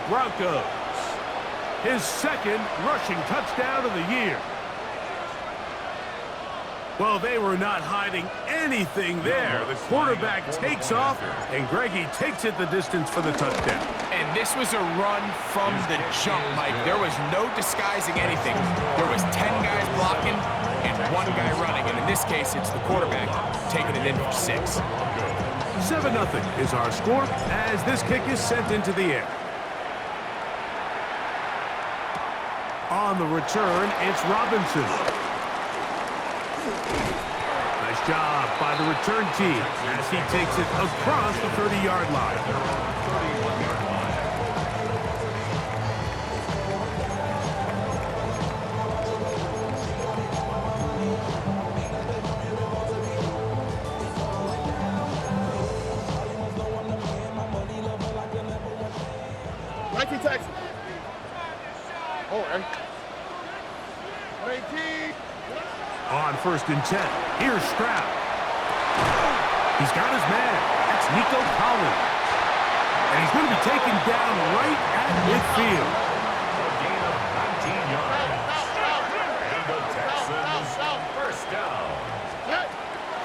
Broncos. His second rushing touchdown of the year. Well, they were not hiding anything there. The quarterback takes off, and Greggy takes it the distance for the touchdown. And this was a run from the jump, Mike. There was no disguising anything. There was 10 guys blocking and 1 guy running. And in this case, it's the quarterback taking it in for 6. 7-0 is our score as this kick is sent into the air. On the return, it's Robinson. Nice job by the return team as he takes it across the 30-yard line. Texans. On 1st and 10, here's Stroud. He's got his man. That's Nico Collins. And he's going to be taken down right at midfield. A gain of 19 yards. And the Texans first down.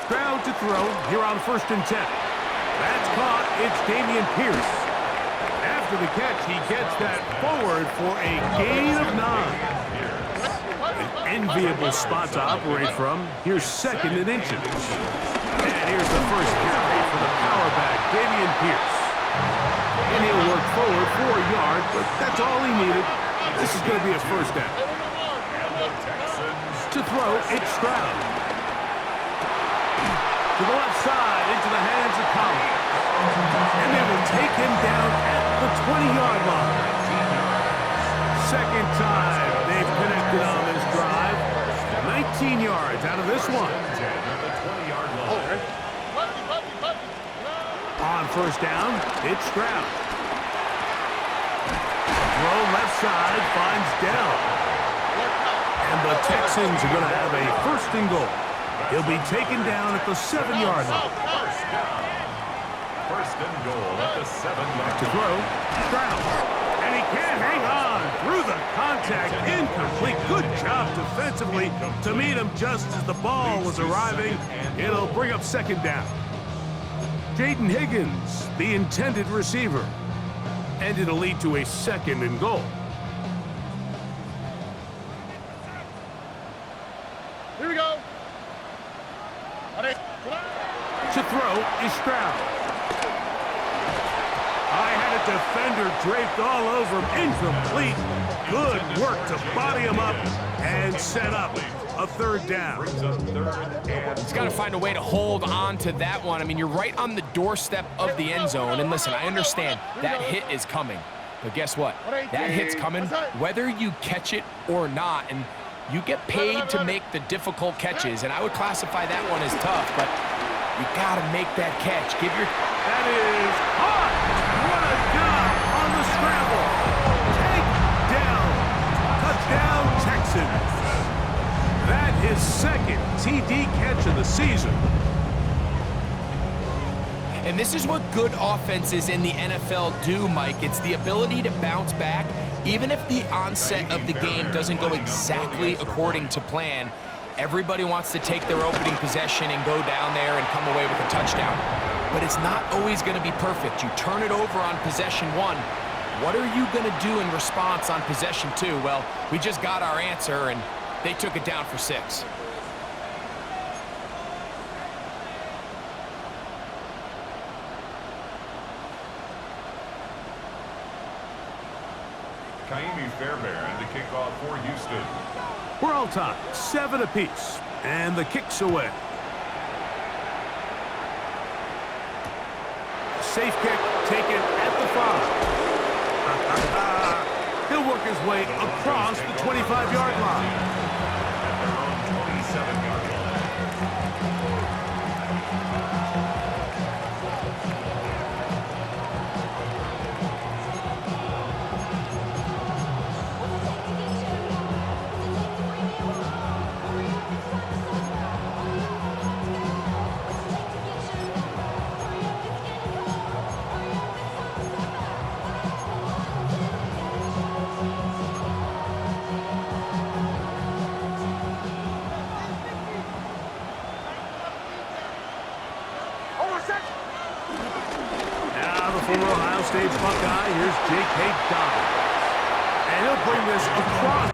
Stroud to throw here on 1st and 10. That's caught. It's Dameon Pierce. After the catch, he gets that forward for a gain of 9. An enviable spot to operate from. Here's 2nd and inches. And here's the first carry for the power back, Dameon Pierce. And he'll work forward for a yard, but that's all he needed. This is going to be a first down. To throw, it's Stroud. To the left side, into the hands of Collins. And they will take him down at the 20-yard line. Second time they've connected on this drive. 19 yards out of this one. On 1st down, it's Stroud. Throw left side, finds Dell. And the Texans are going to have a 1st and goal. He'll be taken down at the 7-yard line. 1st and goal at the 7-yard line. To throw, Stroud. And he can't hang on through the contact. Incomplete. Good job defensively to meet him just as the ball was arriving. It'll bring up 2nd down. Jaden Higgins, the intended receiver. And it'll lead to a 2nd and goal. Here we go. To throw is Stroud. I had a defender draped all over him. Incomplete. Good work to body him up and set up a 3rd down. He's got to find a way to hold on to that one. I mean, you're right on the doorstep of the end zone. And listen, I understand that hit is coming. But guess what? That hit's coming whether you catch it or not. And you get paid to make the difficult catches. And I would classify that one as tough, but you got to make that catch. That is hot. What a job on the scramble. Take down. Touchdown, Texans. That is 2nd TD catch of the season. And this is what good offenses in the NFL do, Mike. It's the ability to bounce back, even if the onset of the game doesn't go exactly according to plan. Everybody wants to take their opening possession and go down there and come away with a touchdown. But it's not always going to be perfect. You turn it over on possession 1. What are you going to do in response on possession 2? Well, we just got our answer, and they took it down for 6. Kaimi Fairbairn to kick off for Houston. We're all tied, 7 apiece, and the kick's away. Safe kick taken at the 5. He'll work his way across the 25-yard line. former Ohio State Buckeye. Here's J.K. Dobbins. And he'll bring this across.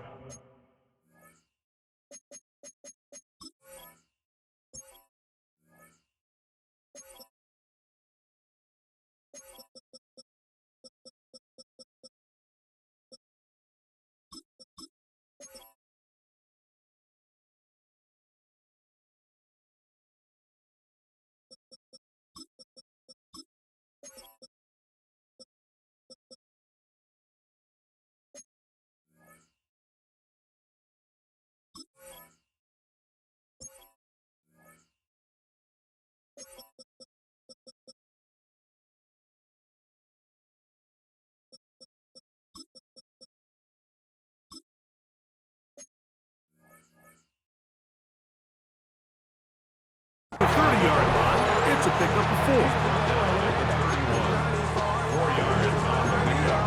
The 30-yard line, it's a pickup of 4. 4 yards on the pickup.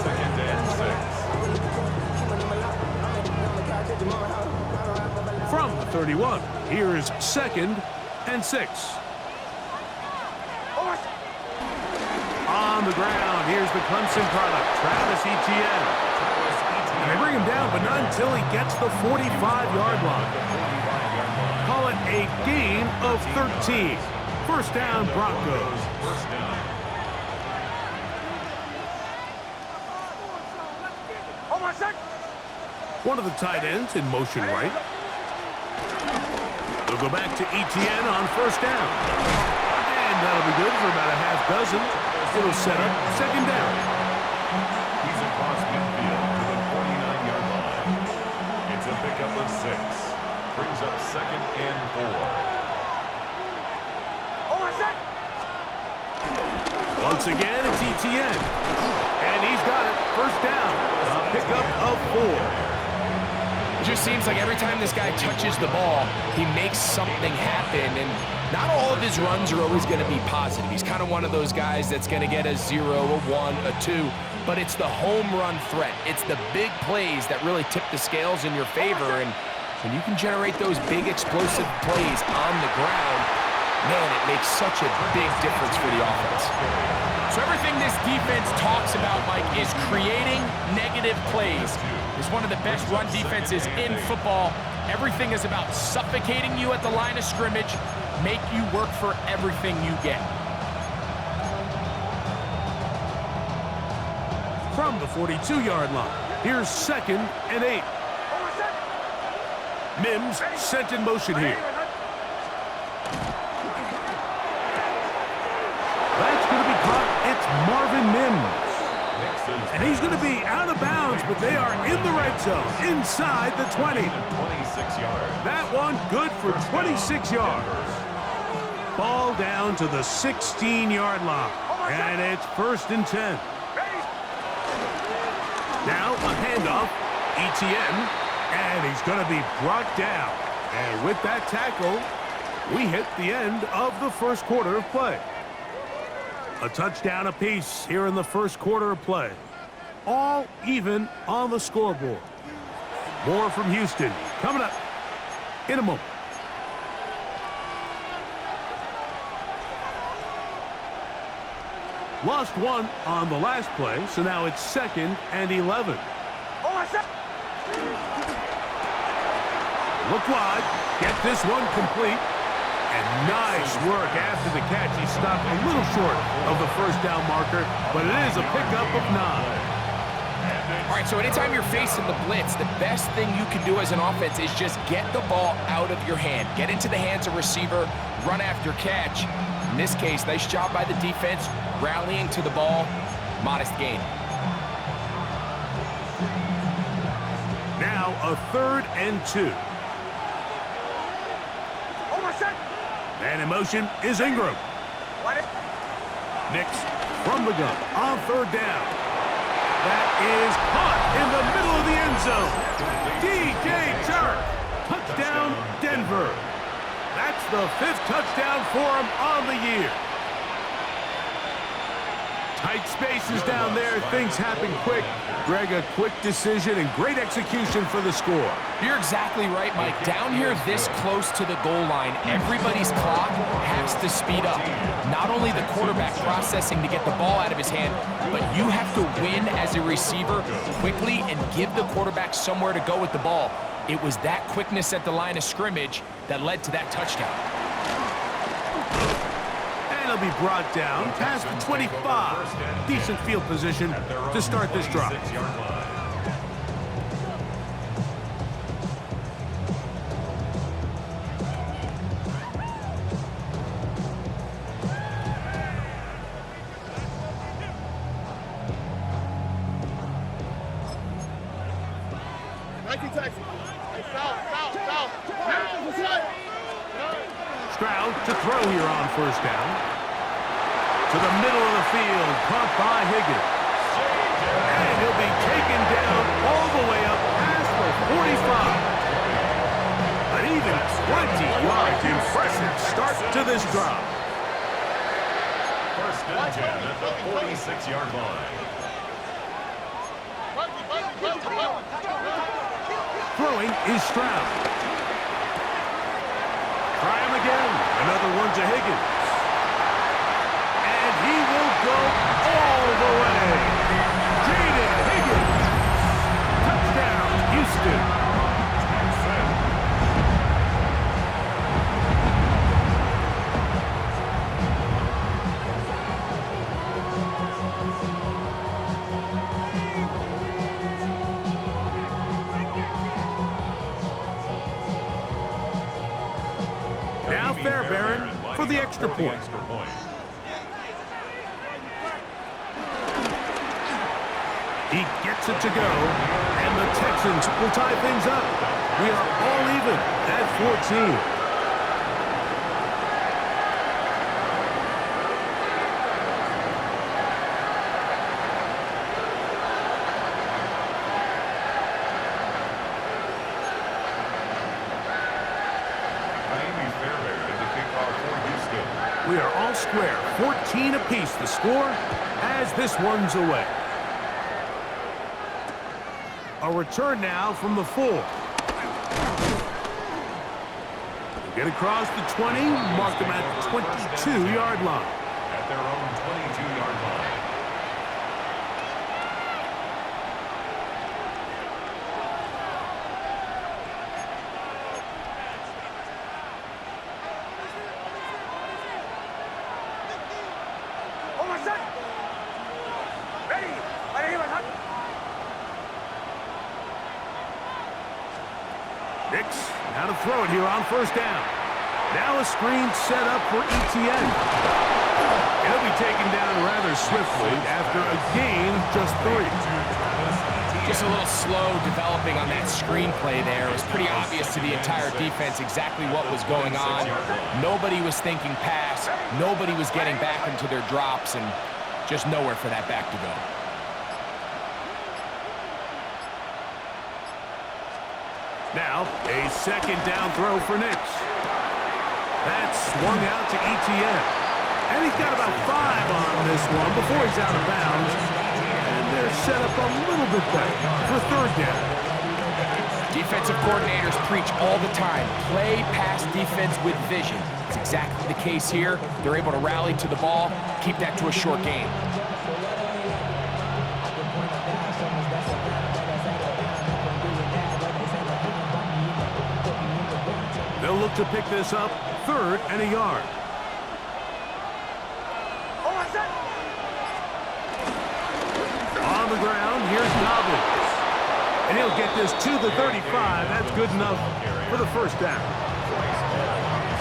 Second and 6. From the 31, here's 2nd and 6. On the ground, here's the Clemson product, Travis Etienne. And they bring him down, but not until he gets the 45-yard line. Call it a gain of 13. First down, Broncos. First down. One of the tight ends in motion right. They'll go back to Etienne on first down. And that'll be good for about a half dozen. It'll set up second down. He's across midfield to the 49-yard line. It's a pickup of 6. Brings up second and 4. Once again, it's Etienne. And he's got it. First down. A pickup of 4. It just seems like every time this guy touches the ball, he makes something happen. And not all of his runs are always going to be positive. He's kind of one of those guys that's going to get a 0, a 1, a 2. But it's the home run threat. It's the big plays that really tip the scales in your favor. And when you can generate those big explosive plays on the ground, man, it makes such a big difference for the offense. So everything this defense talks about, Mike, is creating negative plays. It's one of the best run defenses in football. Everything is about suffocating you at the line of scrimmage, make you work for everything you get. From the 42-yard line, here's 2nd and 8. Mims sent in motion here. That's going to be caught. It's Marvin Mims. And he's going to be out of bounds, but they are in the red zone, inside the 20. 26 yards. That one good for 26 yards. Ball down to the 16-yard line. And it's 1st and 10. Now a handoff. Etienne. And he's going to be brought down. And with that tackle, we hit the end of the first quarter of play. A touchdown apiece here in the first quarter of play. All even on the scoreboard. More from Houston coming up in a moment. Lost one on the last play, so now it's 2nd and 11. Look wide. Get this one complete. And nice work after the catch. He stopped a little short of the first down marker, but it is a pickup of 9. All right, so anytime you're facing the blitz, the best thing you can do as an offense is just get the ball out of your hand. Get into the hands of receiver, run after catch. In this case, nice job by the defense, rallying to the ball, modest gain. Now a 3rd and 2. And in motion is Ingram. Nix from the gun on 3rd down. That is caught in the middle of the end zone. DJ Chark. Touchdown, Denver. That's the 5th touchdown for him on the year. Tight spaces down there. Things happen quick. Greg, a quick decision and great execution for the score. You're exactly right, Mike. Down here this close to the goal line, everybody's clock has to speed up. Not only the quarterback processing to get the ball out of his hand, but you have to win as a receiver quickly and give the quarterback somewhere to go with the ball. It was that quickness at the line of scrimmage that led to that touchdown. And he'll be brought down past the 25. Decent field position to start this drive. Texans. Hey, foul. Stroud to throw here on first down. To the middle of the field, caught by Higgins. And he'll be taken down all the way up past the 45. An even 20 yards. Impressive start to this drive. First and 10 at the 46-yard line. Throwing is Stroud. Try him again. Another one to Higgins. And he will go all the way. Jaden Higgins. Touchdown, Houston. Now Fairbairn for the extra point. He gets it to go, and the Texans will tie things up. We are all even at 14. We are all square, 14 apiece the score as this one's away. A return now from the 4. Get across the 20, mark them at the 22-yard line. At their own 22-yard line. Nix, now to throw it here on first down. Now a screen set up for ETN. He'll be taken down rather swiftly after a gain of just 3. Just a little slow developing on that screenplay there. It was pretty obvious to the entire defense exactly what was going on. Nobody was thinking pass. Nobody was getting back into their drops, and just nowhere for that back to go. Now, a second down throw for Nix. That's swung out to ETN. And he's got about 5 on this one before he's out of bounds. And they're set up a little bit better for third down. Defensive coordinators preach all the time, play pass defense with vision. It's exactly the case here. They're able to rally to the ball, keep that to a short game. They'll look to pick this up, 3rd and a yard. On the ground, here's Dobbins. And he'll get this to the 35. That's good enough for the first down.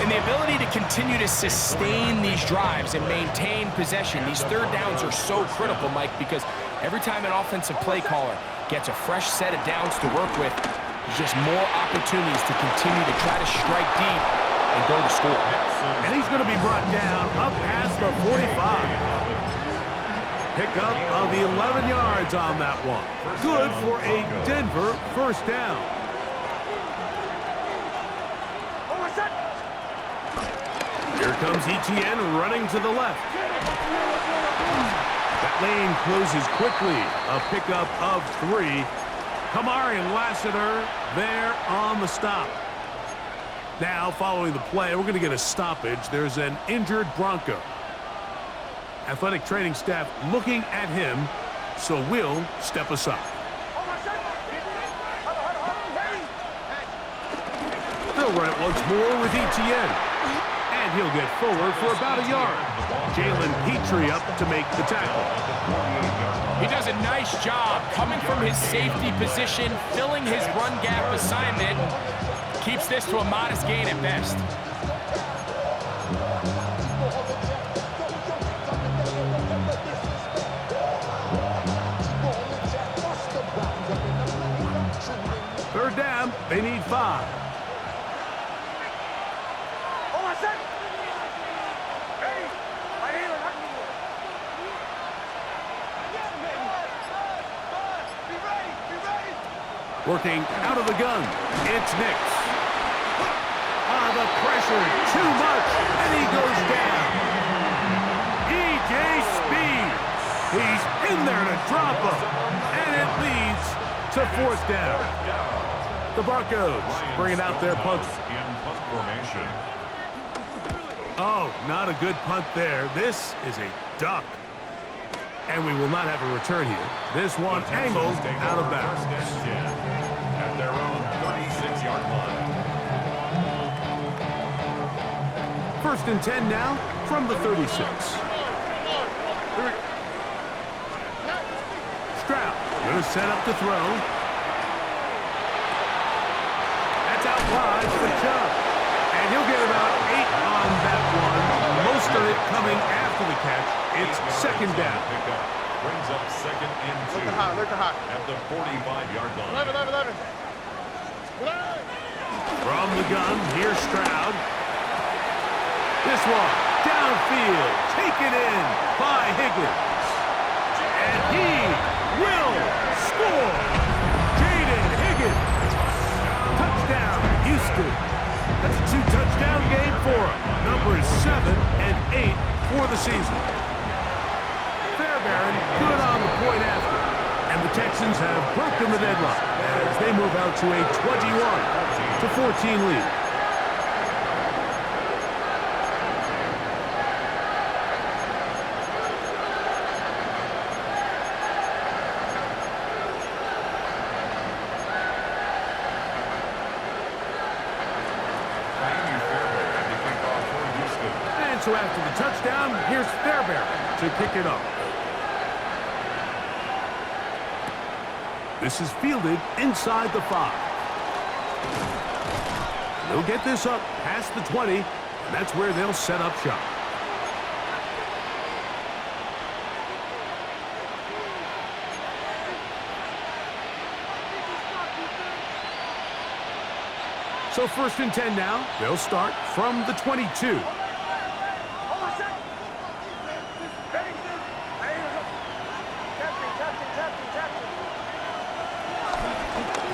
And the ability to continue to sustain these drives and maintain possession, these third downs are so critical, Mike, because every time an offensive play caller gets a fresh set of downs to work with, there's just more opportunities to continue to try to strike deep and go to score. And he's going to be brought down up past the 45. Pickup of the 11 yards on that one. Good for a Denver first down. Here comes ETN running to the left. That lane closes quickly. A pickup of 3. Kamari and Lassiter there on the stop. Now, following the play, we're going to get a stoppage. There's an injured Bronco. Athletic training staff looking at him, so we'll step aside. They'll run it once more with Etienne. And he'll get forward for about a yard. Jalen Petrie up to make the tackle. He does a nice job coming from his safety position, filling his run gap assignment. Keeps this to a modest gain at best. Third down, they need 5. Working out of the gun, it's Nix. The pressure, too much, and he goes down. E.J. Speed. He's in there to drop him, and it leads to 4th down. The Broncos bringing out their punt. Oh, not a good punt there. This is a duck. And we will not have a return here. This one angled out of bounds. At their own 36-yard line. 1st and 10 now from the 36. Stroud going to set up to throw. That's out wide for Chubb. And he'll get about 8 on that one. Most of it coming after the catch. It's 2nd down. Brings up 2nd and 2 at the 45-yard line. 11. From the gun, here's Stroud. This one, downfield, taken in by Higgins. And he will score. Jaden Higgins. Touchdown, Houston. That's a 2-touchdown game for him. Numbers 7 and 8 for the season. Fairbairn good on the point after. And the Texans have broken the deadlock as they move out to a 21-14 lead. So after the touchdown, here's Fairbairn to kick it off. This is fielded inside the 5. They'll get this up past the 20, and that's where they'll set up shop. So 1st and 10 now. They'll start from the 22.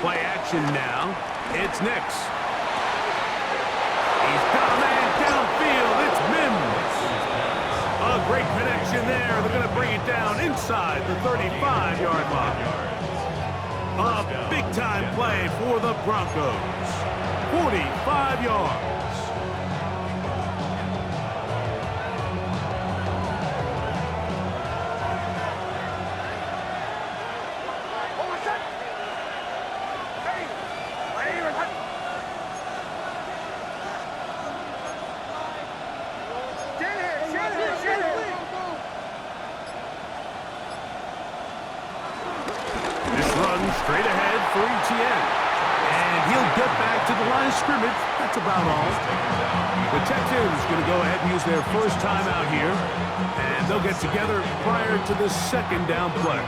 Play action now. It's Nix. He's got a man downfield. It's Mims. A great connection there. They're going to bring it down inside the 35-yard line. A big-time play for the Broncos. 45 yards. Straight ahead for Etienne. And he'll get back to the line of scrimmage. That's about all. The Texans going to go ahead and use their first time out here. And they'll get together prior to the 2nd down play.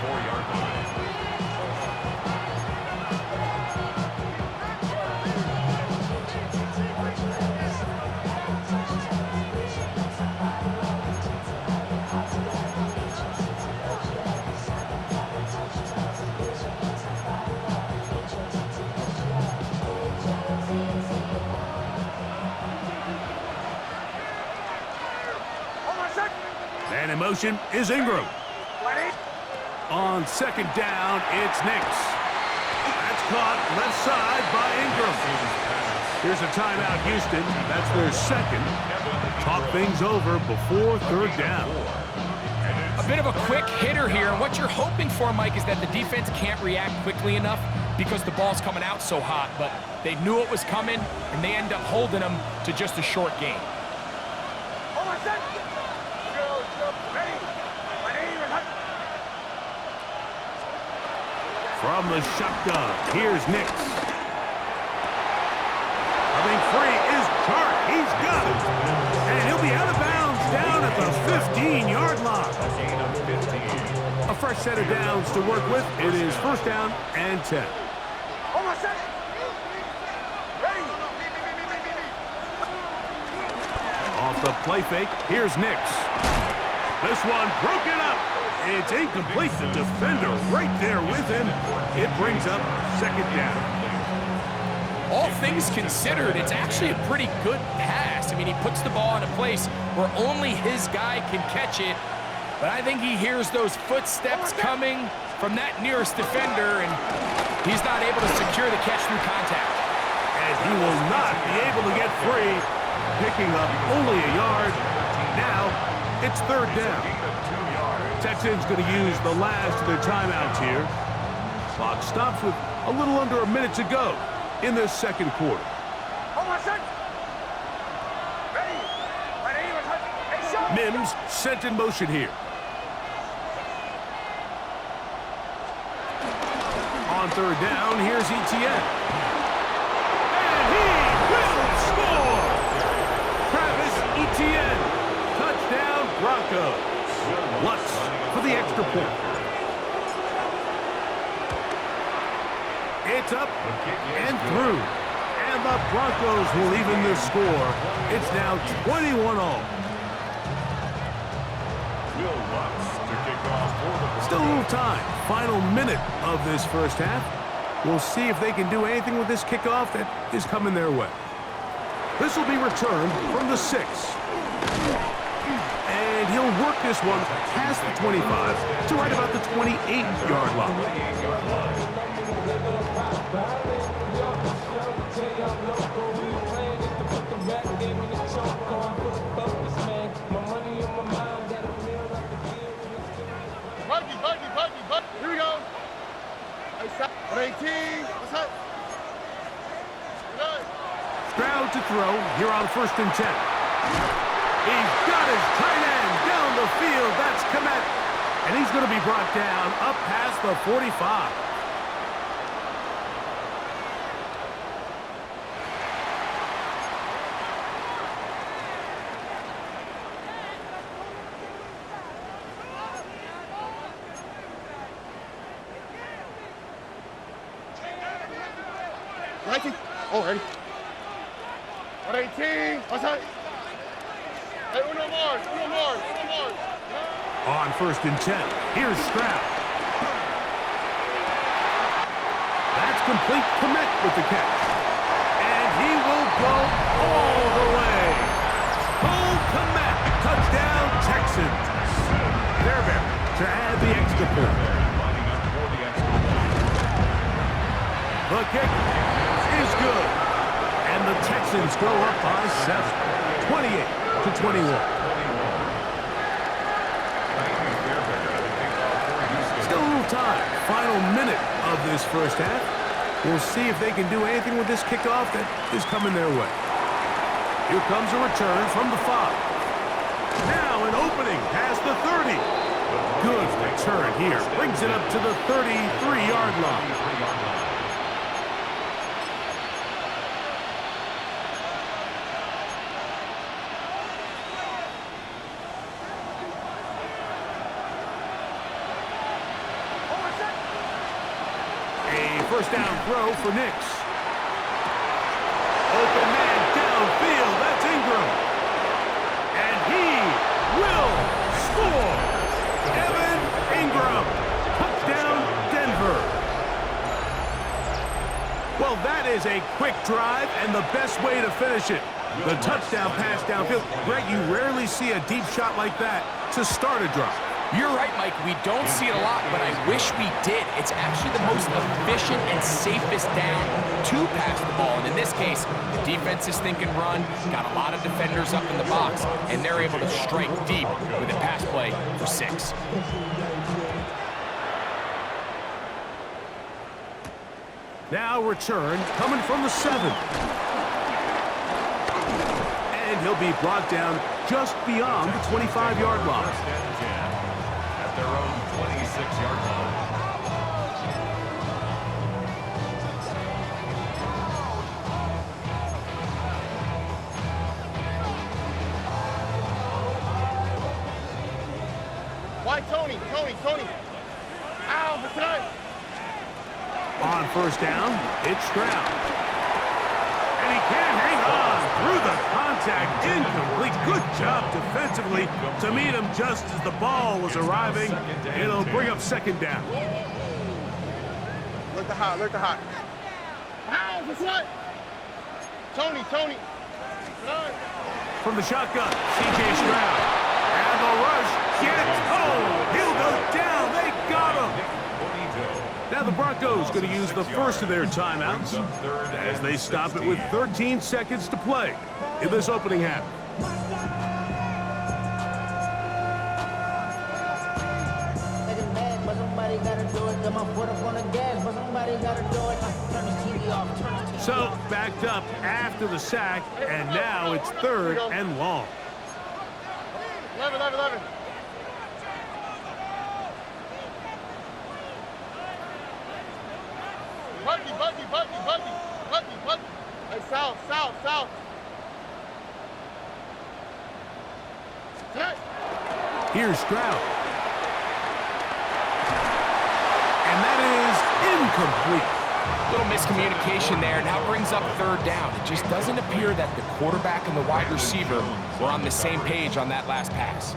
And in motion is Ingram. On second down, it's Nix. That's caught left side by Ingram. Here's a timeout, Houston. That's their second. Talk things over before third down. A bit of a quick hitter here, and what you're hoping for, Mike, is that the defense can't react quickly enough because the ball's coming out so hot, but they knew it was coming, and they end up holding them to just a short gain. From the shotgun, here's Nix. Coming free is Chark. He's got it. And he'll be out of bounds down at the 15-yard line. A fresh set of downs to work with. It is first down and 10. Off the play fake, here's Nix. This one broken up. It's incomplete. The defender right there with him. It brings up second down. All things considered, it's actually a pretty good pass. I mean, he puts the ball in a place where only his guy can catch it. But I think he hears those footsteps coming from that nearest defender, and he's not able to secure the catch through contact. And he will not be able to get free, picking up only a yard. Now, it's third down. Texans going to use the last of their timeouts here. Clock stops with a little under a minute to go in this second quarter. Mims sent in motion here. On third down, here's Etienne. And he will score! Travis Etienne. Touchdown, Broncos. Lutz for the extra point. It's up and through. And the Broncos will even the score. It's now 21-all. Still a little time. Final minute of this first half. We'll see if they can do anything with this kickoff that is coming their way. This will be returned from the 6. And he'll work this one past the 25 to right about the 28-yard line. Buggy. Here we go. 18. What's up? Stroud to throw here on first and 10. He's got his tight end down the field. That's Komet. And he's going to be brought down up past the 45. Ready? 118. What's that? Hey, uno more. On first and 10, here's Stroud. That's complete. Komet with the catch. And he will go all the way. Cole Komet, touchdown Texans. Fairbairn to add the extra point. The kick is good. And the Texans go up by 7, 28-21. Still a little time. Final minute of this first half. We'll see if they can do anything with this kickoff that is coming their way. Here comes a return from the 5. Now an opening past the 30. Good return here. Brings it up to the 33-yard line. First down throw for Nix. Open man downfield. That's Ingram. And he will score. Evan Ingram. Touchdown, Denver. Well, that is a quick drive and the best way to finish it. The touchdown pass downfield. Greg, you rarely see a deep shot like that to start a drive. You're right, Mike. We don't see it a lot, but I wish we did. It's actually the most efficient and safest down to pass the ball. And in this case, the defense is thinking run, got a lot of defenders up in the box, and they're able to strike deep with a pass play for 6. Now return coming from the 7. And he'll be brought down just beyond the 25-yard line. At their own 26-yard line. Why Tony? Ow, the time. On first down, it's Stroud. And he can't hang on through the contact. Incomplete. Good job defensively to meet him just as the ball was arriving. It'll bring up second down. Look the hot. Ow, the time. Tony. From the shotgun, C.J. Stroud. And the rush gets home. He'll go down. They got him. Now the Broncos going to use the first of their timeouts as they stop it with 13 seconds to play in this opening half. So backed up after the sack, and now it's 3rd and long. 11. Buddy. Hey, south. Here's Stroud. And that is incomplete. Little miscommunication there. Now brings up 3rd down. It just doesn't appear that the quarterback and the wide receiver were on the same page on that last pass.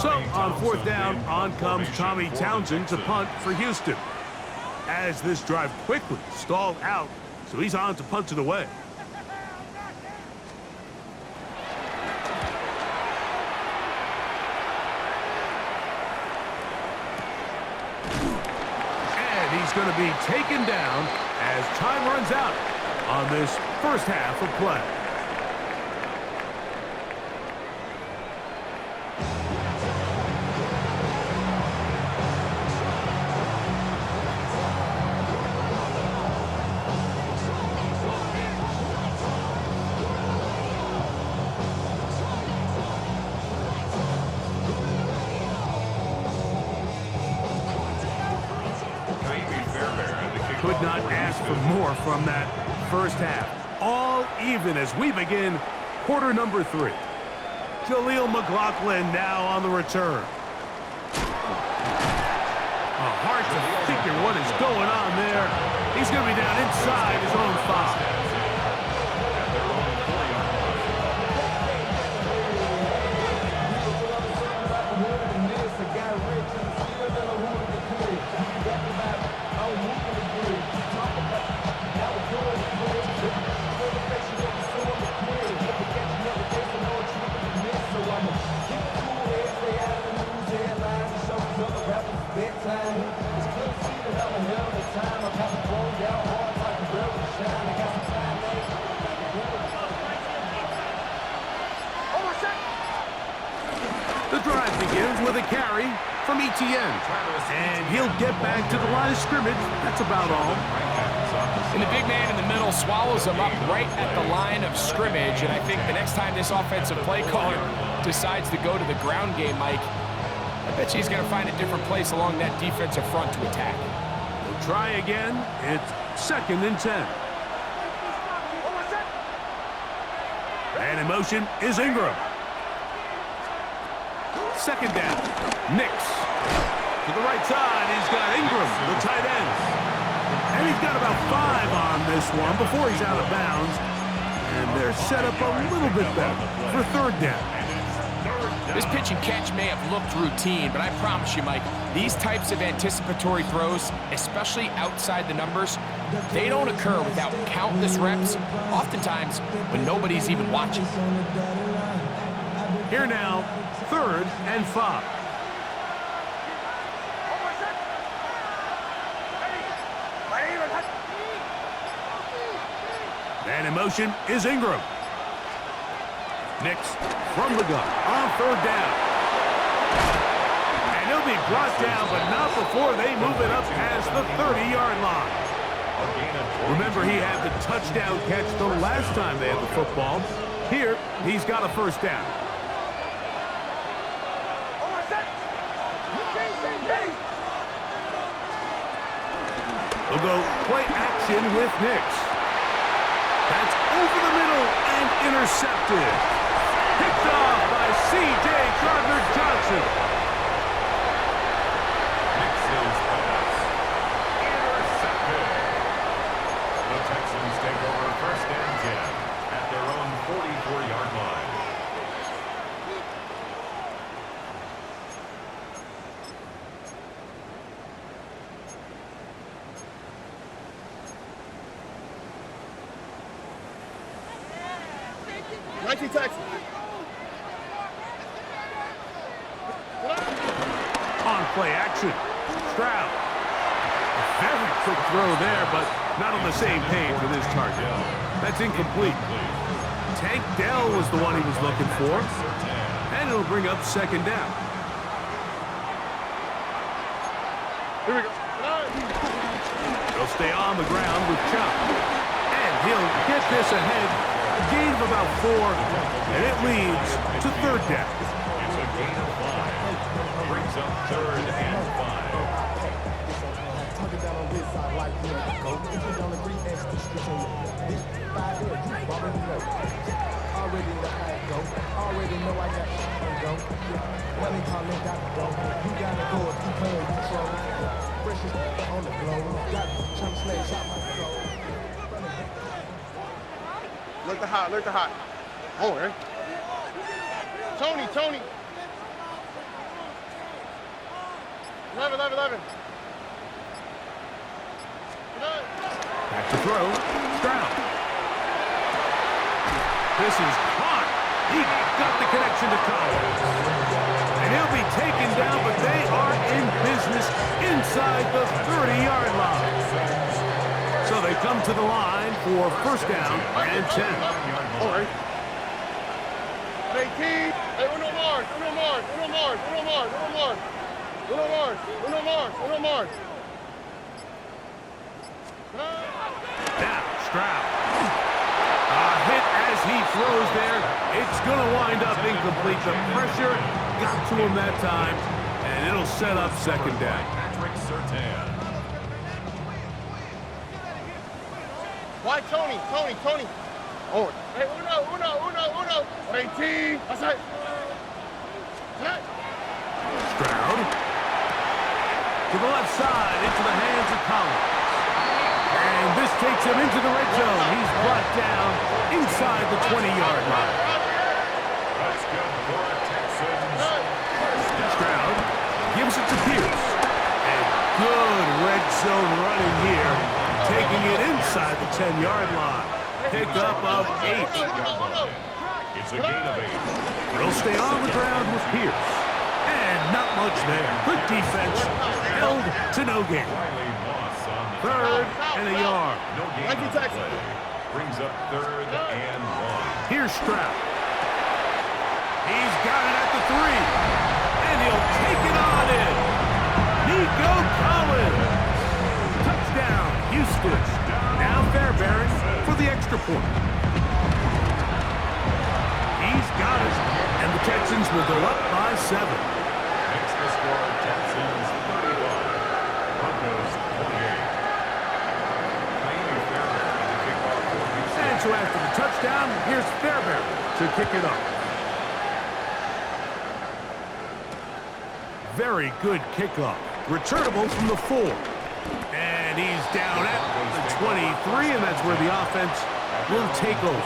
So on 4th down, on comes Tommy Townsend to punt for Houston. As this drive quickly stalled out, so he's on to punt it away. And he's going to be taken down as time runs out on this first half of play. Could not ask for more from that first half. All even as we begin quarter number 3. Jaleel McLaughlin now on the return. Hard to figure what is going on there. He's going to be down inside his own 5. The drive begins with a carry from Etienne. And he'll get back to the line of scrimmage. That's about all. And the big man in the middle swallows him up right at the line of scrimmage. And I think the next time this offensive play caller decides to go to the ground game, Mike, I bet you he's going to find a different place along that defensive front to attack. We'll try again. It's 2nd and 10. And in motion is Ingram. 2nd down. Nix. To the right side, he's got Ingram, the tight end. And he's got about 5 on this one before he's out of bounds. And they're set up a little bit better for 3rd down. This pitch and catch may have looked routine, but I promise you, Mike, these types of anticipatory throws, especially outside the numbers, They don't occur without countless reps, oftentimes when nobody's even watching. Here now, 3rd and 5. And in motion is Ingram. Nix from the gun on 3rd down. And he'll be brought down, but not before they move it up past the 30-yard line. Remember, he had the touchdown catch the last time they had the football. Here, he's got a 1st down. We'll go play action with Nix. That's over the middle and intercepted. Picked off by C.J. Gardner-Johnson. Nix's pass. Intercepted. The Texans take over 1st and 10 at their own 44-yard line. Texans. On play action, Stroud. A very quick throw there, but not on the same page with his target. That's incomplete. Tank Dell was the one he was looking for, and it'll bring up 2nd down. Here we go. They'll stay on the ground with Chop, and he'll get this ahead. A gain of about 4, and it leads to 3rd down. It's a gain of 5. Brings up 3rd and 5. Look the hot, look the hot. Oh, man. Tony. 11. Back to throw, Stroud. This is caught. He got the connection to Collins. And he'll be taken down, but they are in business inside the 30-yard line. So they come to the line for 1st down and 10. All right. 18. Hey, Uno Mars. Now, Stroud. A hit as he throws there. It's going to wind up incomplete. The pressure got to him that time, and it'll set up 2nd down. Patrick Surtain. Why Tony? Oh, hey, Uno. 18. That's it. Stroud. To the left side, into the hands of Collins. And this takes him into the red zone. He's brought down inside the 20-yard line. That's good for a Texans. Stroud gives it to Pierce. And good red zone running here, taking it inside the 10-yard line. Pickup of 8. It's a gain of 8. They'll stay on the ground with Pierce. And not much there. Good defense. Held to no gain. 3rd and a yard. No gain on the play. Brings up 3rd and 1. Here's Stroud. He's got it at the 3. And he'll take it on in. Nico Collins. Touchdown, Houston. Now Fairbairn for the extra point. He's got it. And the Texans will go up by 7. Makes the score Texans 31. Broncos 28. And so after the touchdown, here's Fairbairn to kick it off. Very good kickoff. Returnable from the 4. And he's down at the 23, and that's where the offense will take over.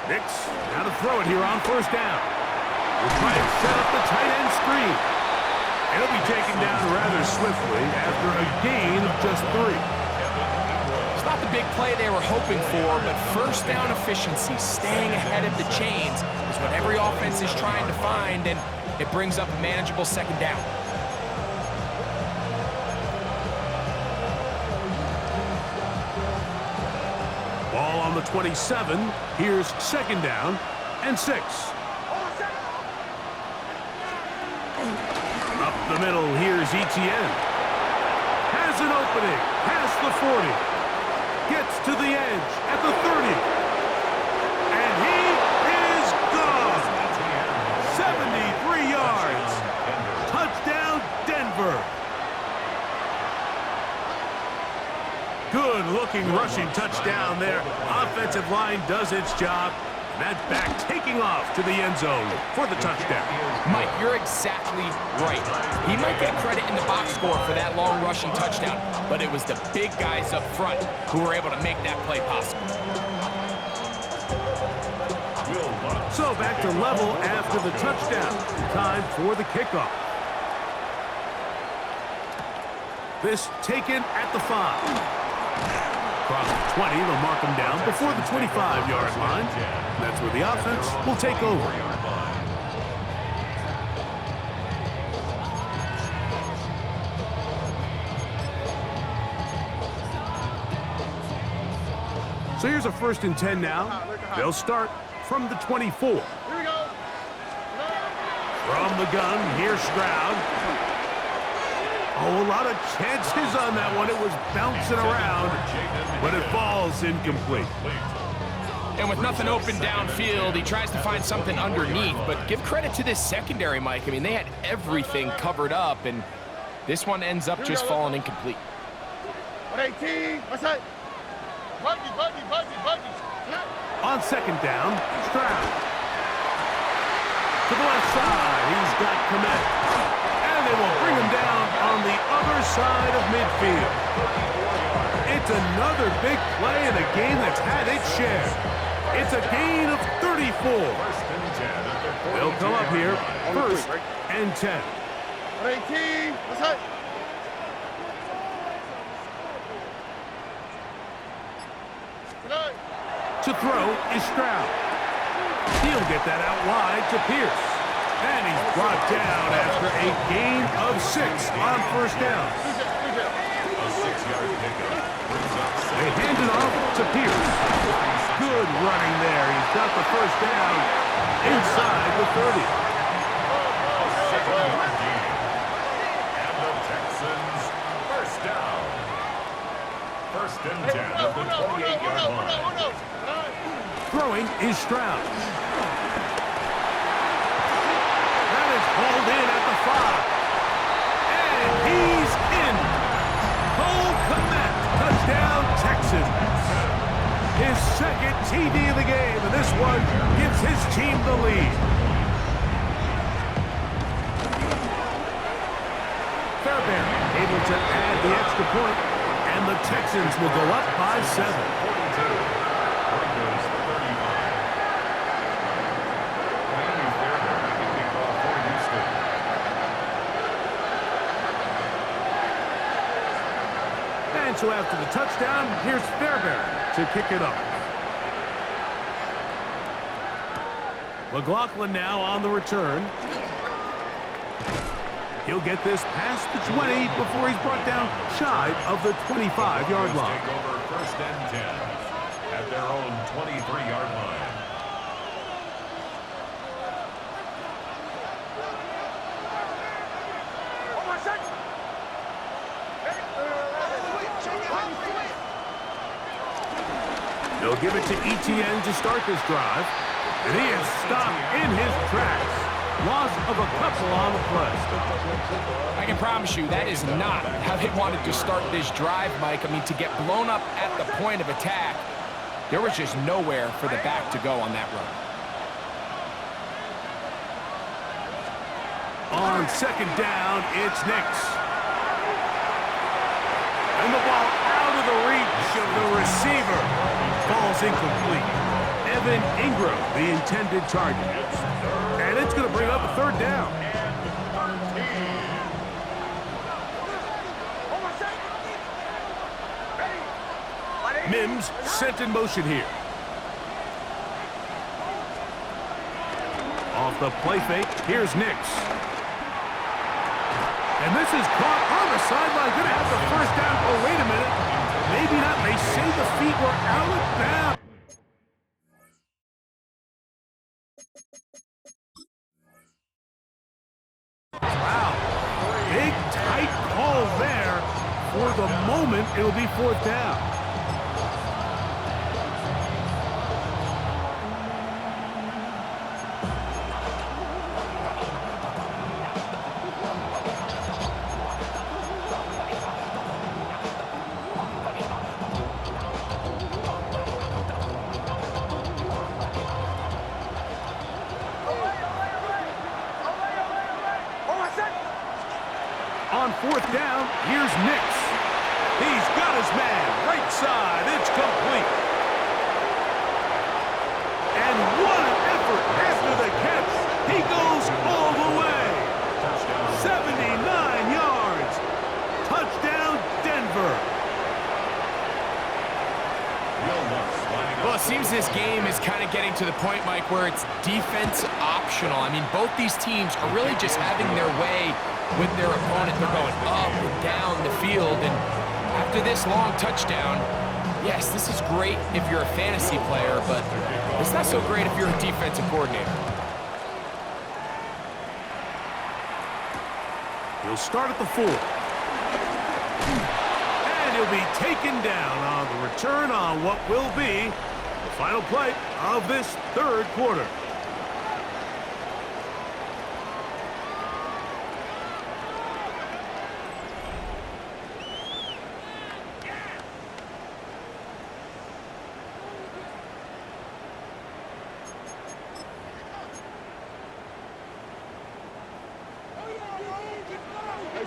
Nix, now to throw it here on first down. We'll try and set up the tight end screen. It'll be taken down rather swiftly after a gain of just 3. It's not the big play they were hoping for, but first down efficiency, staying ahead of the chains, is what every offense is trying to find, and it brings up a manageable second down. Ball on the 27. Here's second down and 6. Up the middle, here's Etienne. Has an opening, past the 40. Gets to the edge at the 30. And he is gone. 73 yards. Touchdown, Denver. Good-looking rushing touchdown there. Offensive line does its job. That back taking off to the end zone for the touchdown. Mike, you're exactly right. He might get credit in the box score for that long rushing touchdown, but it was the big guys up front who were able to make that play possible. So back to level after the touchdown. Time for the kickoff. This taken at the 5. Across the 20, they'll mark him down before the 25-yard line. That's where the offense will take over. So here's a 1st and 10 now. They'll start from the 24. Here we go. From the gun, here's Stroud. Oh, a lot of chances on that one. It was bouncing around, but it falls incomplete. And with nothing open downfield, he tries to find something underneath. But give credit to this secondary, Mike. I mean, they had everything covered up, and this one ends up just falling incomplete. 118. What's that? Buggy. On second down, Stroud. To the left side, he's got Komet. And they will bring him down on the other side of midfield. It's another big play in a game that's had its share. It's a gain of 34. They'll come up here, 1st and 10. 118. What's that? To throw is Stroud. He'll get that out wide to Pierce. And he's brought down after a gain of 6 on first down. They hand it off to Pierce. Good running there. He's got the first down inside the 30. And the Texans, first down. 1st and 10 at the 28-yard line. Throwing is Stroud. That is hauled in at the 5. And he's in. Cole Komet, touchdown Texans. His 2nd TD of the game, and this one gives his team the lead. Fairbairn able to add the extra point, and the Texans will go up by 7. So after the touchdown, here's Fairbairn to kick it up. McLaughlin now on the return. He'll get this past the 20 before he's brought down shy of the 25-yard line. Take over 1st and 10 at their own 23-yard line. They'll give it to Etienne to start this drive. And he is stopped in his tracks. Loss of a couple on the play. I can promise you that is not how they wanted to start this drive, Mike. I mean, to get blown up at the point of attack, there was just nowhere for the back to go on that run. On second down, it's Nix. And the ball out of the reach of the receiver. Falls incomplete. Evan Ingram, the intended target. And it's going to bring up a third down. Mims sent in motion here. Off the play fake, here's Nix. And this is caught on the sideline. Going to have the first down. Oh, wait a minute. Maybe not. They say the feet were out of bounds. Wow. Big, tight call there. For the moment, it'll be fourth down. On fourth down, here's Nix. He's got his man. Right side. It's complete. And what an effort after the catch. He goes all the way. 79 yards. Touchdown, Denver. Well, it seems this game is kind of getting to the point, Mike, where it's defense optional. I mean, both these teams are really just having their way with their opponent. They're going up and down the field, and after this long touchdown, yes, this is great if you're a fantasy player, but it's not so great if you're a defensive coordinator. He'll start at the 4. And he'll be taken down on the return on what will be the final play of this third quarter.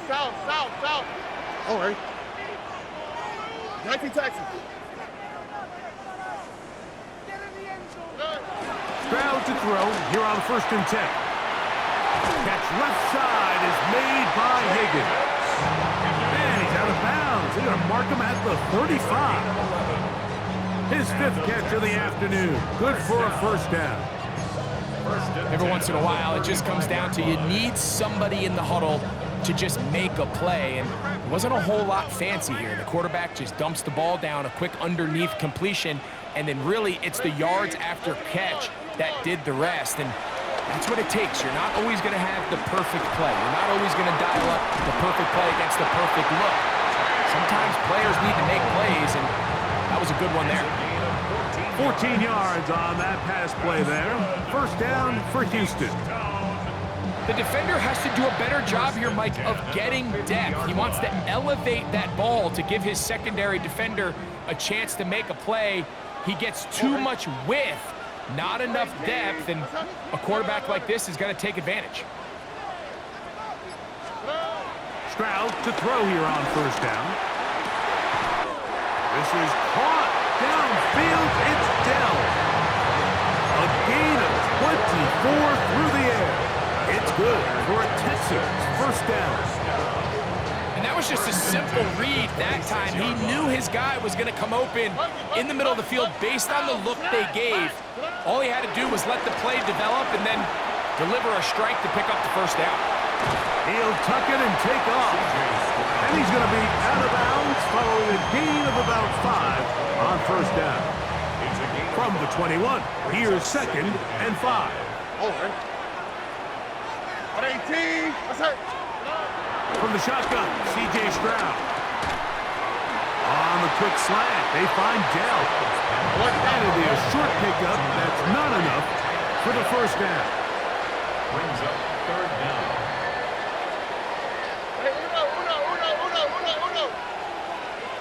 South. All right. 19 Texans. Stroud to throw here on 1st and 10. Catch left side is made by Higgins. And he's out of bounds. They're going to mark him at the 35. His 5th catch of the afternoon. Good for a first down. Every once in a while, it just comes down to you need somebody in the huddle to just make a play, and it wasn't a whole lot fancy here. The quarterback just dumps the ball down, a quick underneath completion, and then really it's the yards after catch that did the rest, and that's what it takes. You're not always going to have the perfect play. You're not always going to dial up the perfect play against the perfect look. Sometimes players need to make plays, and that was a good one there. 14 yards on that pass play there. First down for Houston. The defender has to do a better job here, Mike, of getting depth. He wants to elevate that ball to give his secondary defender a chance to make a play. He gets too much width, not enough depth, and a quarterback like this is going to take advantage. Stroud to throw here on first down. This is caught downfield. It's Dell. A gain of 24 through the air. It's good for a Texans first down. And that was just a simple read that time. He knew his guy was going to come open in the middle of the field based on the look they gave. All he had to do was let the play develop and then deliver a strike to pick up the first down. He'll tuck it and take off. And he's going to be out of bounds following a gain of about 5 on first down. From the 21, here's 2nd and 5. Over. 18. That's it. From the shotgun, C.J. Stroud. On the quick slant, they find Dell. And it'll be a short pickup. That's not enough for the first down. Brings up 3rd down. Hey, Uno.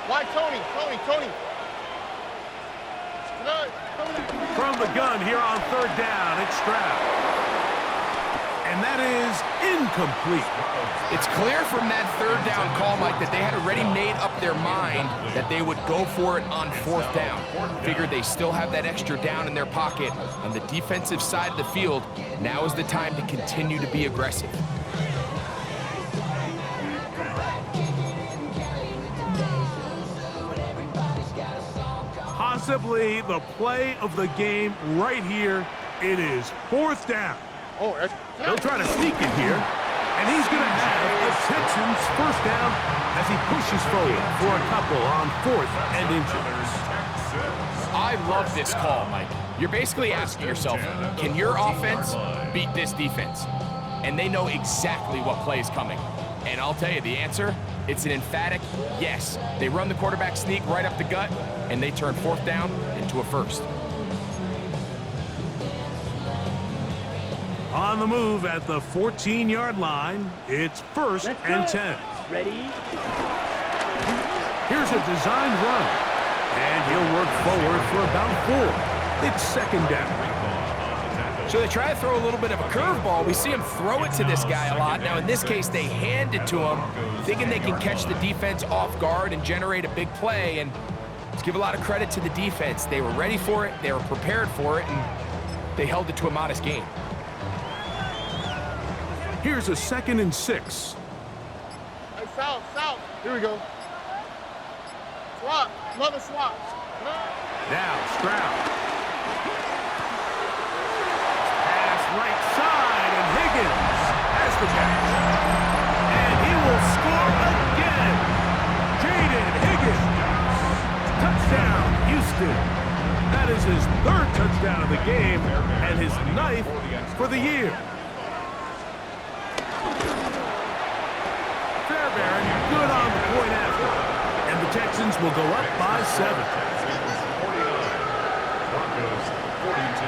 Why Tony? From the gun here on 3rd down, it's Stroud. And that is incomplete. It's clear from that third down call, Mike, that they had already made up their mind that they would go for it on fourth down. Figured they still have that extra down in their pocket on the defensive side of the field. Now is the time to continue to be aggressive. Possibly the play of the game right here. It is fourth down. Oh, that's... He'll try to sneak it here, and he's going to have the Texans first down as he pushes forward for a couple on 4th and inches. I love this call, Mike. You're basically asking yourself, can your offense beat this defense? And they know exactly what play is coming. And I'll tell you the answer, it's an emphatic yes. They run the quarterback sneak right up the gut, and they turn fourth down into a first. On the move at the 14-yard line, it's 1st and 10. Ready? Here's a designed run, and he'll work forward for about 4. It's 2nd down. So they try to throw a little bit of a curveball. We see him throw it to this guy a lot. Now, in this case, they hand it to him, thinking they can catch the defense off guard and generate a big play. And let's give a lot of credit to the defense. They were ready for it, they were prepared for it, and they held it to a modest gain. Here's a 2nd and 6. Hey, south. Here we go. Swap. Another swap. Now Stroud. Pass right side, and Higgins has the catch. And he will score again. Jaden Higgins. Touchdown, Houston. That is his 3rd touchdown of the game and his 9th for the year. Fairbairn good on the point after. And the Texans will go up by 7. Broncos 42.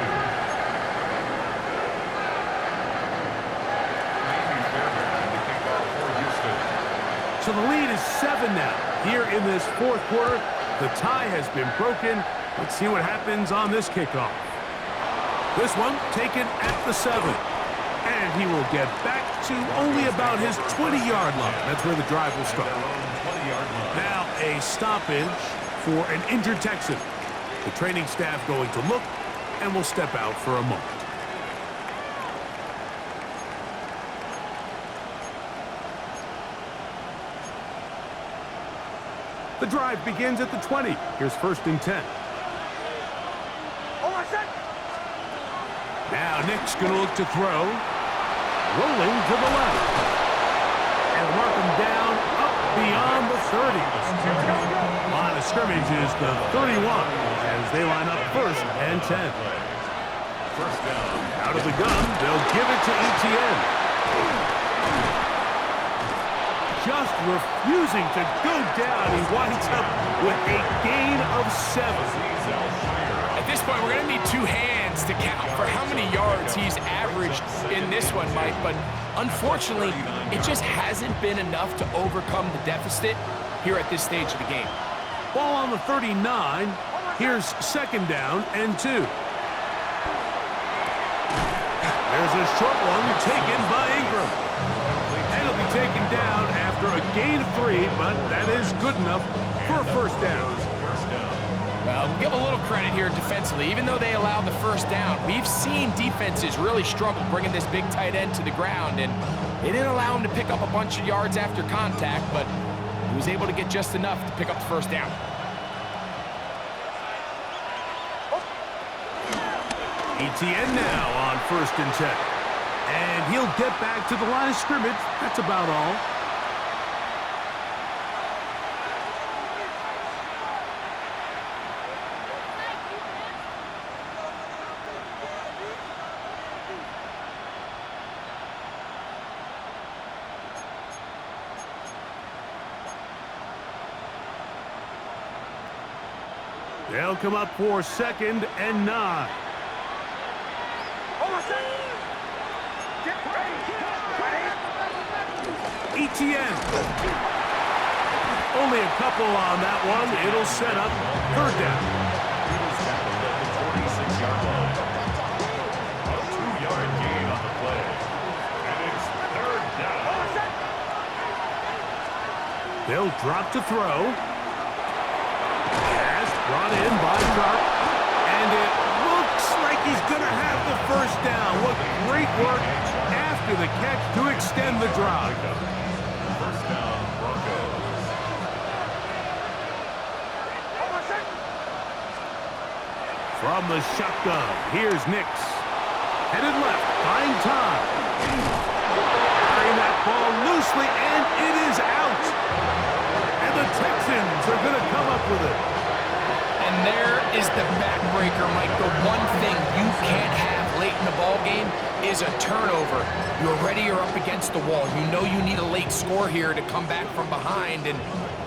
So the lead is 7 now. Here in this 4th quarter, the tie has been broken. Let's see what happens on this kickoff. This one taken at the 7. And he will get back to only about his 20-yard line. That's where the drive will start. Now a stoppage for an injured Texan. The training staff going to look and will step out for a moment. The drive begins at the 20. Here's 1st and 10. Now Nick's going to look to throw. Rolling to the left. And mark him down up beyond the 30. Line of scrimmage is the 31 as they line up 1st and 10. First down. Out of the gun, they'll give it to Etienne. Just refusing to go down. He winds up with a gain of 7. At this point, we're going to need 2 hands to count for how many yards he's averaged in this one, Mike. But unfortunately, it just hasn't been enough to overcome the deficit here at this stage of the game. Ball on the 39. Here's 2nd down and 2. There's a short one taken by Ingram. And it'll be taken down after a gain of 3, but that is good enough for a 1st down. Well, we'll give a little credit here defensively. Even though they allowed the 1st down, we've seen defenses really struggle bringing this big tight end to the ground, and they didn't allow him to pick up a bunch of yards after contact, but he was able to get just enough to pick up the 1st down. Etienne now on 1st and 10. And he'll get back to the line of scrimmage. That's about all. They'll come up for 2nd and 9. Etienne. Only a couple on that one. It'll set up 3rd down. A 2-yard gain on the play. He'll drop to throw. Pass brought in by Sharp. And it looks like he's going to have the first down. What great work after the catch to extend the drive. First down, Broncos. From the shotgun, here's Nix. Headed left, buying time. Carrying that ball loosely, and it is out. And the Texans are going to come up with it. And there is the backbreaker, Mike. The one thing you can't have late in the ball game is a turnover. You're already up against the wall. You know you need a late score here to come back from behind. And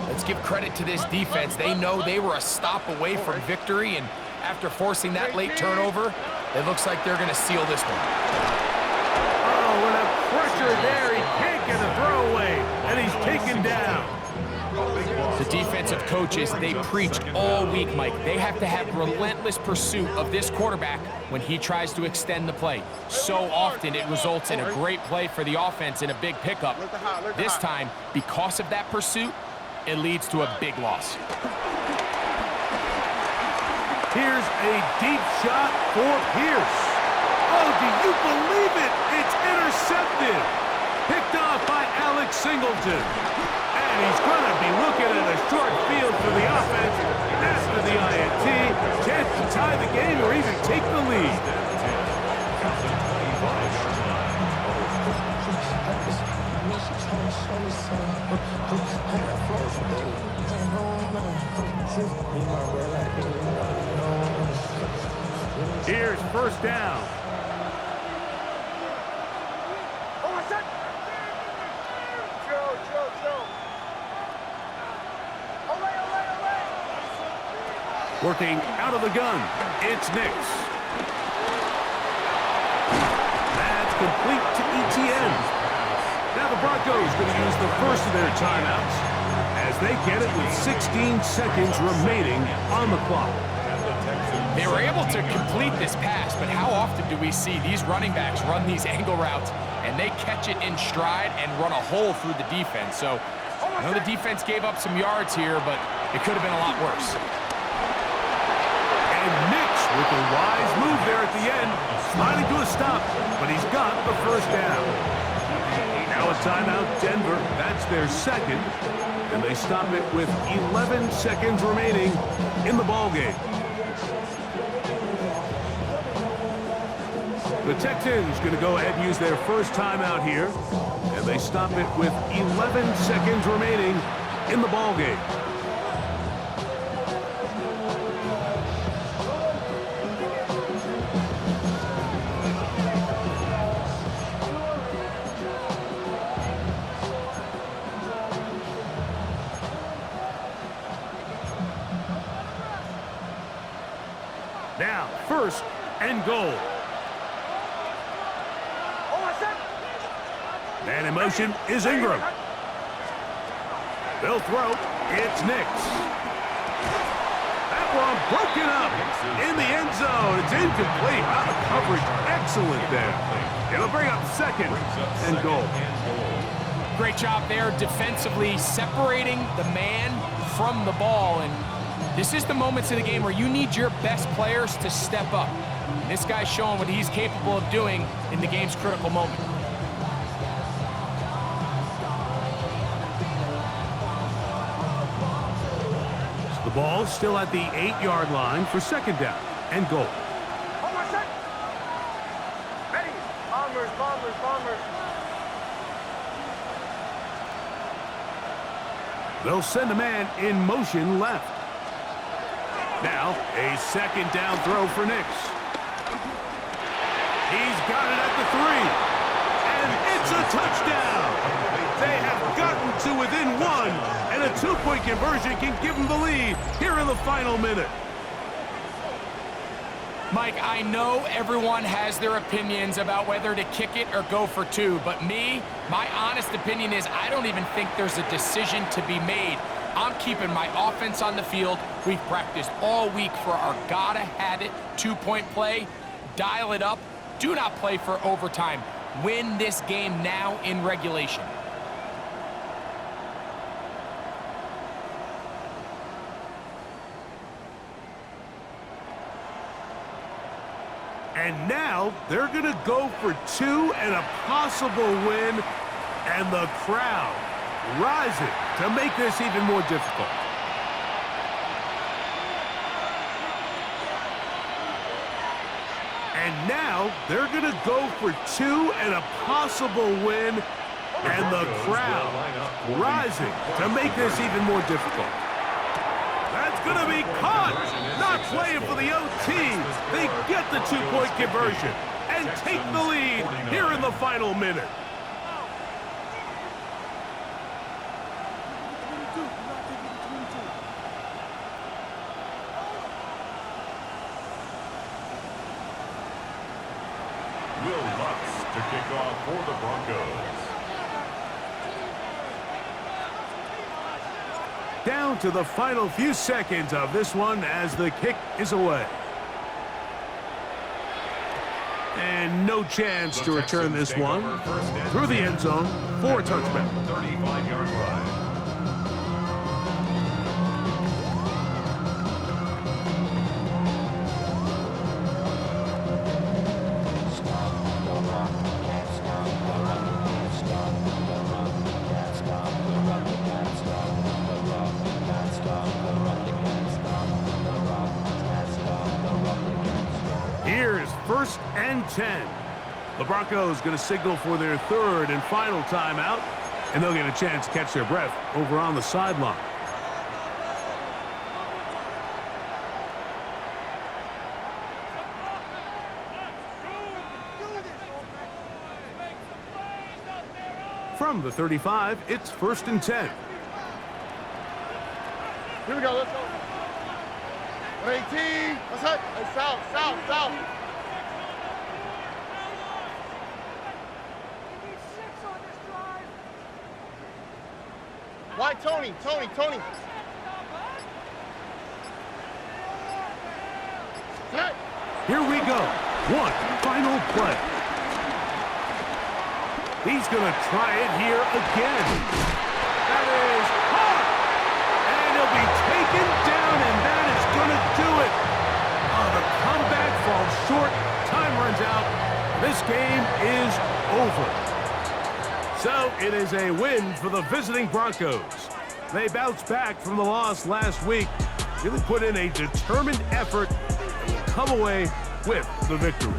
let's give credit to this defense. They know they were a stop away from victory, and after forcing that late turnover, it looks like they're going to seal this one. Oh, and a pressure there. He can't get a throwaway, and he's taken down. The defensive coaches, they preach all week, Mike. They have to have relentless pursuit of this quarterback when he tries to extend the play. So often it results in a great play for the offense and a big pickup. This time, because of that pursuit, it leads to a big loss. Here's a deep shot for Pierce. Oh, do you believe it? It's intercepted. Picked off by Alex Singleton. And he's going to be looking at a short field for the offense after the INT. Chance to tie the game or even take the lead. Here's first down. Working out of the gun, it's Nix. That's complete to ETN. Now the Broncos going to use the first of their timeouts as they get it with 16 seconds remaining on the clock. They were able to complete this pass, but how often do we see these running backs run these angle routes and they catch it in stride and run a hole through the defense? So I know the defense gave up some yards here, but it could have been a lot worse. And Nix with a wise move there at the end, sliding to a stop, but he's got the first down. Now a timeout, Denver. That's their second, and they stop it with 11 seconds remaining in the ballgame. The Texans going to go ahead and use their first timeout here, and they stop it with 11 seconds remaining in the ballgame. Now, first and goal. And in motion is Ingram. They'll throw. It's Nix. That one broken up in the end zone. It's incomplete. Wow, the coverage excellent there. It'll bring up second and goal. Great job there defensively, separating the man from the ball. And this is the moments of the game where you need your best players to step up. And this guy's showing what he's capable of doing in the game's critical moment. The ball still at the 8-yard line for second down and goal. They'll send a man in motion left. Now, a second down throw for Nix. He's got it at the 3. And it's a touchdown. They have gotten to within 1, and a 2-point conversion can give them the lead here in the final minute. Mike, I know everyone has their opinions about whether to kick it or go for 2, but me, my honest opinion is I don't even think there's a decision to be made. I'm keeping my offense on the field. We've practiced all week for our gotta-have-it 2-point play. Dial it up. Do not play for overtime. Win this game now in regulation. And now they're going to go for two and a possible win. And the crowd rising to make this even more difficult. And now they're going to go for two and a possible win. And the crowd rising to make this even more difficult. That's going to be caught. Not playing for the OT. They get the two-point conversion and take the lead here in the final minute. Will Lutz to kick off for the Broncos. Down to the final few seconds of this one as the kick is away. And no chance to return this one through the end zone for a touchback. 35-yard line. Here's 1st and 10. The Broncos going to signal for their third and final timeout, and they'll get a chance to catch their breath over on the sideline. From the 35, it's 1st and 10. Here we go. Let's go. 118. Let's hit. Hey, south, south, south. Why, Tony? Tony. Hey. Here we go. One final play. He's going to try it here again. That is hard. And he'll be taken down, and that is going to do it. Oh, the comeback falls short. Time runs out. This game is over. So it is a win for the visiting Broncos. They bounced back from the loss last week, really put in a determined effort, and will come away with the victory.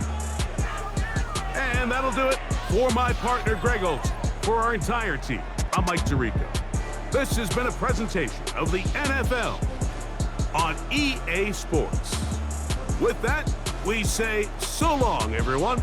And that'll do it for my partner, Greg Olson. For our entire team, I'm Mike Tirico. This has been a presentation of the NFL on EA Sports. With that, we say so long, everyone.